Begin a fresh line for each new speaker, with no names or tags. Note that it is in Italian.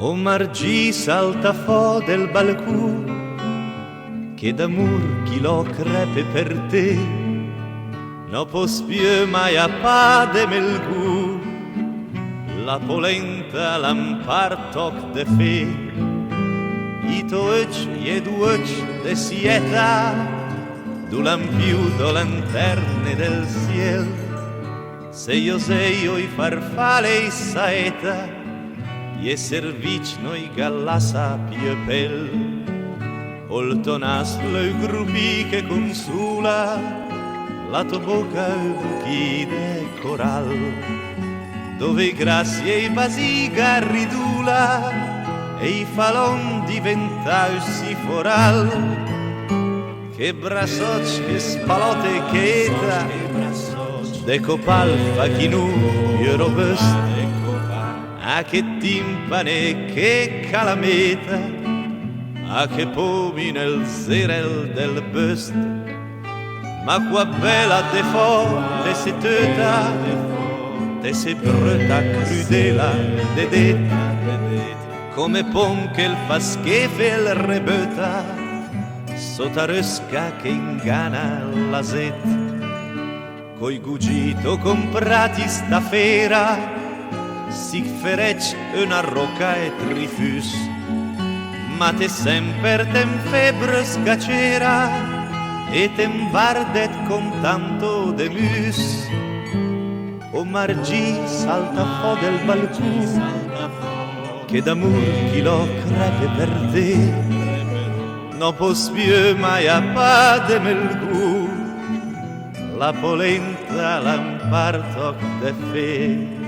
O margì salta fo del balcù, che d'amor chi lo crepe per te, no pos più mai a pa de melgu, la polenta l'ampartoc de fe, i toec e duec de sieta, du lampiu do lanterne del ciel, se io sei o i farfale i saeta, je servično i galasa piepel, olto naslo i grupi che consula, la tua bocca buchi de coral, dove i grassi e i basiga ridula, e i falon diventau si foral, che brasoc, che spalote, che eta, de copal fa chi nu, io robust, a che timpane, che calameta, a che pomi nel zerel del bust, ma qua bella de fo, de se teta, de se brutta crudela de det, come pom che il fa schifo il rebeta, sotarusca che ingana la zet, coi gugito comprati sta fera, si ferec una rocca e trifus, ma te semper tem febre scacera e tem vardet con tanto de mus. O margì salta fo del balcù, che d'amor chi lo crepe per te, no pos più mai a pa de melgu, la polenta l'ampartoc de fe.